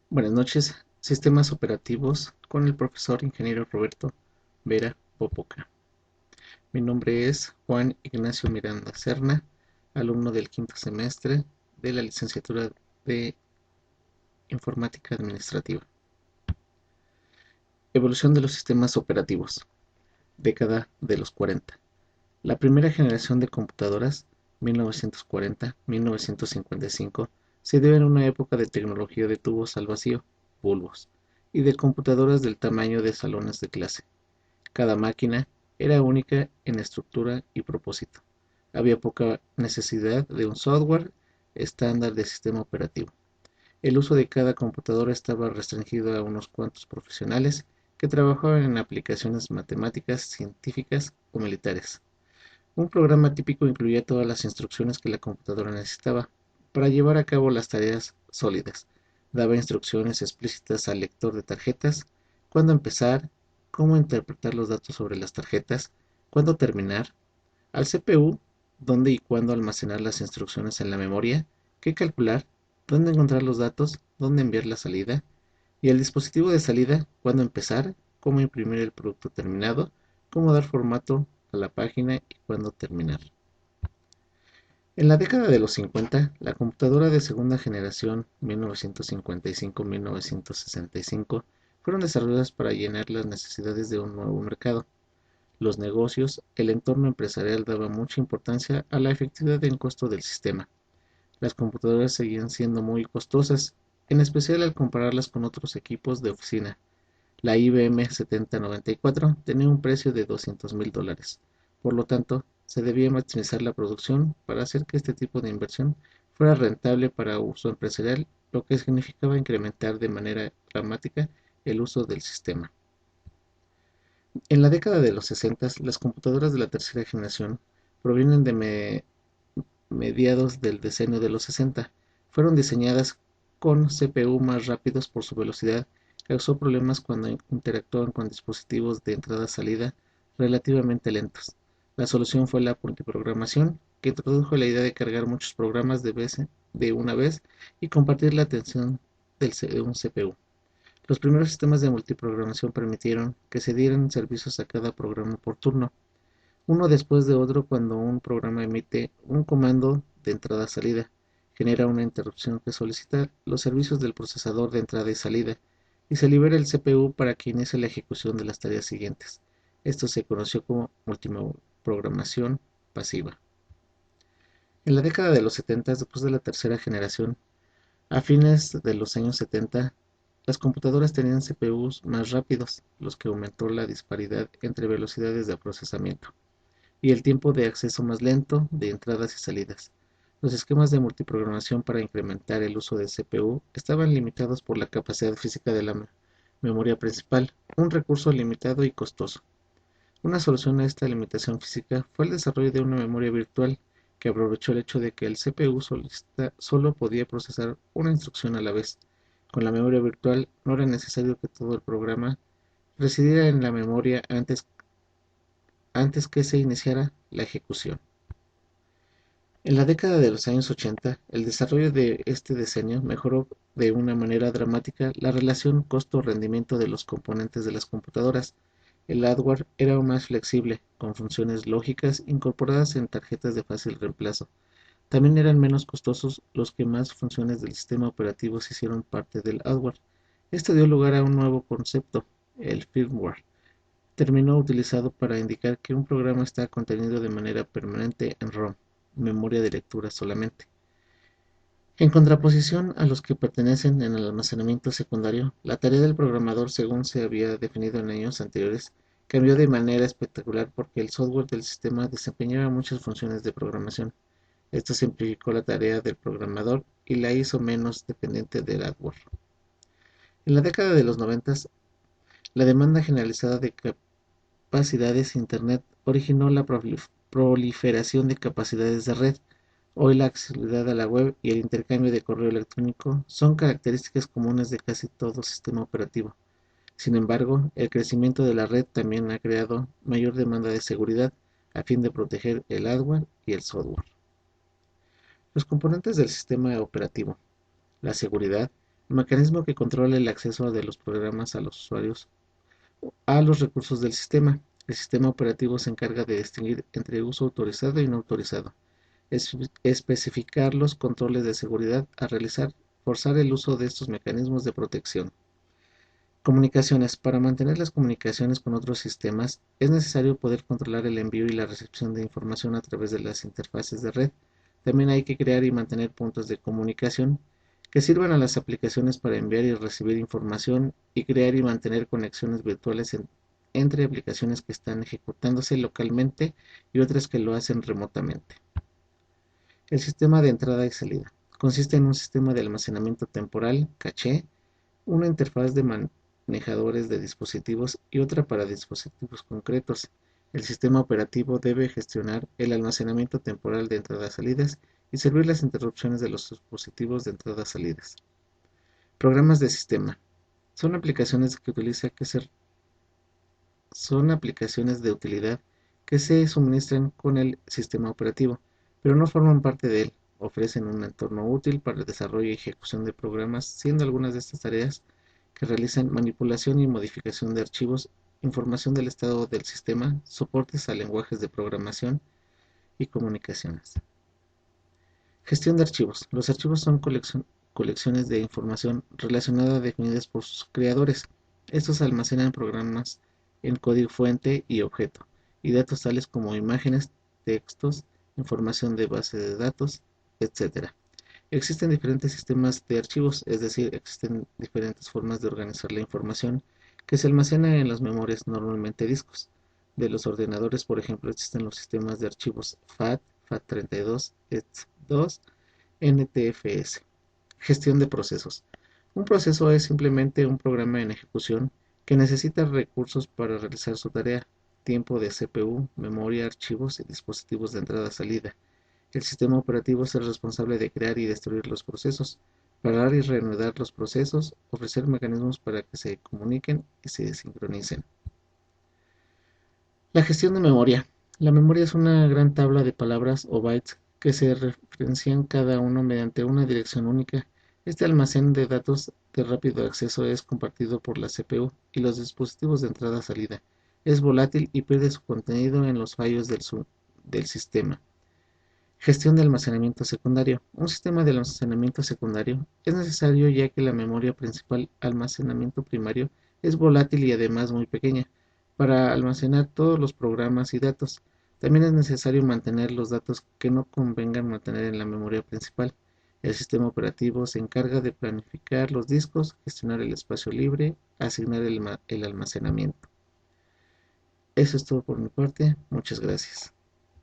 Buenas noches, sistemas operativos con el profesor ingeniero Roberto Vera Popoca. Mi nombre es Juan Ignacio Miranda Serna, alumno del quinto semestre de la licenciatura de Informática Administrativa. Evolución de los sistemas operativos. Década de los 40. La primera generación de computadoras, 1940-1955, se dio en una época de tecnología de tubos al vacío, bulbos, y de computadoras del tamaño de salones de clase. Cada máquina era única en estructura y propósito. Había poca necesidad de un software estándar de sistema operativo. El uso de cada computadora estaba restringido a unos cuantos profesionales que trabajaban en aplicaciones matemáticas, científicas o militares. Un programa típico incluía todas las instrucciones que la computadora necesitaba para llevar a cabo las tareas sólidas. Daba instrucciones explícitas al lector de tarjetas, cuándo empezar, cómo interpretar los datos sobre las tarjetas, cuándo terminar, al CPU, dónde y cuándo almacenar las instrucciones en la memoria, qué calcular, dónde encontrar los datos, dónde enviar la salida, y el dispositivo de salida, cuándo empezar, cómo imprimir el producto terminado, cómo dar formato a la página y cuándo terminar. En la década de los 50, la computadora de segunda generación 1955-1965 fueron desarrolladas para llenar las necesidades de un nuevo mercado. Los negocios, el entorno empresarial daba mucha importancia a la efectividad en costo del sistema. Las computadoras seguían siendo muy costosas, en especial al compararlas con otros equipos de oficina. La IBM 7094 tenía un precio de $200,000. Por lo tanto, se debía maximizar la producción para hacer que este tipo de inversión fuera rentable para uso empresarial, lo que significaba incrementar de manera dramática el uso del sistema. En la década de los 60, las computadoras de la tercera generación provienen de mediados del decenio de los 60. Fueron diseñadas con CPU más rápidos por su velocidad, causó problemas cuando interactuaban con dispositivos de entrada-salida relativamente lentos. La solución fue la multiprogramación, que introdujo la idea de cargar muchos programas de una vez y compartir la atención de un CPU. Los primeros sistemas de multiprogramación permitieron que se dieran servicios a cada programa por turno, uno después de otro. Cuando un programa emite un comando de entrada-salida, genera una interrupción que solicita los servicios del procesador de entrada y salida, y se libera el CPU para que inicie la ejecución de las tareas siguientes. Esto se conoció como multiprogramación pasiva. En la década de los 70, después de la tercera generación, a fines de los años 70, las computadoras tenían CPUs más rápidos, los que aumentó la disparidad entre velocidades de procesamiento y el tiempo de acceso más lento de entradas y salidas. Los esquemas de multiprogramación para incrementar el uso de CPU estaban limitados por la capacidad física de la memoria principal, un recurso limitado y costoso. Una solución a esta limitación física fue el desarrollo de una memoria virtual que aprovechó el hecho de que el CPU solo podía procesar una instrucción a la vez. Con la memoria virtual no era necesario que todo el programa residiera en la memoria antes que se iniciara la ejecución. En la década de los años 80, el desarrollo de este diseño mejoró de una manera dramática la relación costo-rendimiento de los componentes de las computadoras. El hardware era aún más flexible, con funciones lógicas incorporadas en tarjetas de fácil reemplazo. También eran menos costosos los que más funciones del sistema operativo se hicieron parte del hardware. Esto dio lugar a un nuevo concepto, el firmware, término utilizado para indicar que un programa está contenido de manera permanente en ROM, memoria de lectura solamente. En contraposición a los que pertenecen en el almacenamiento secundario, la tarea del programador, según se había definido en años anteriores, cambió de manera espectacular porque el software del sistema desempeñaba muchas funciones de programación. Esto simplificó la tarea del programador y la hizo menos dependiente del hardware. En la década de los 90, la demanda generalizada de capacidades Internet originó la proliferación de capacidades de red. Hoy la accesibilidad a la web y el intercambio de correo electrónico son características comunes de casi todo sistema operativo. Sin embargo, el crecimiento de la red también ha creado mayor demanda de seguridad a fin de proteger el hardware y el software. Los componentes del sistema operativo. La seguridad. El mecanismo que controla el acceso de los programas a los usuarios a los recursos del sistema. El sistema operativo se encarga de distinguir entre uso autorizado y no autorizado, especificar los controles de seguridad a realizar, forzar el uso de estos mecanismos de protección. Comunicaciones. Para mantener las comunicaciones con otros sistemas, es necesario poder controlar el envío y la recepción de información a través de las interfaces de red. También hay que crear y mantener puntos de comunicación que sirvan a las aplicaciones para enviar y recibir información y crear y mantener conexiones virtuales entre aplicaciones que están ejecutándose localmente y otras que lo hacen remotamente. El sistema de entrada y salida. Consiste en un sistema de almacenamiento temporal, caché, una interfaz de manejadores de dispositivos y otra para dispositivos concretos. El sistema operativo debe gestionar el almacenamiento temporal de entradas-salidas y servir las interrupciones de los dispositivos de entradas-salidas. Programas de sistema. Son aplicaciones que utiliza que ser son aplicaciones de utilidad que se suministran con el sistema operativo, pero no forman parte de él. Ofrecen un entorno útil para el desarrollo y ejecución de programas, siendo algunas de estas tareas que realizan manipulación y modificación de archivos, información del estado del sistema, soportes a lenguajes de programación y comunicaciones. Gestión de archivos. Los archivos son colecciones de información relacionada definidas por sus creadores. Estos almacenan programas en código fuente y objeto, y datos tales como imágenes, textos, información de base de datos, etc. Existen diferentes sistemas de archivos, es decir, existen diferentes formas de organizar la información que se almacena en las memorias, normalmente discos. De los ordenadores, por ejemplo, existen los sistemas de archivos FAT, FAT32, ETS2, NTFS. Gestión de procesos. Un proceso es simplemente un programa en ejecución que necesita recursos para realizar su tarea, tiempo de CPU, memoria, archivos y dispositivos de entrada-salida. El sistema operativo es el responsable de crear y destruir los procesos, parar y reanudar los procesos, ofrecer mecanismos para que se comuniquen y se sincronicen. La gestión de memoria. La memoria es una gran tabla de palabras o bytes que se referencian cada uno mediante una dirección única. Este almacén de datos de rápido acceso es compartido por la CPU y los dispositivos de entrada-salida. Es volátil y pierde su contenido en los fallos del sistema. Gestión de almacenamiento secundario. Un sistema de almacenamiento secundario es necesario ya que la memoria principal almacenamiento primario es volátil y además muy pequeña para almacenar todos los programas y datos. También es necesario mantener los datos que no convengan mantener en la memoria principal. El sistema operativo se encarga de planificar los discos, gestionar el espacio libre, asignar el almacenamiento. Eso es todo por mi parte. Muchas gracias.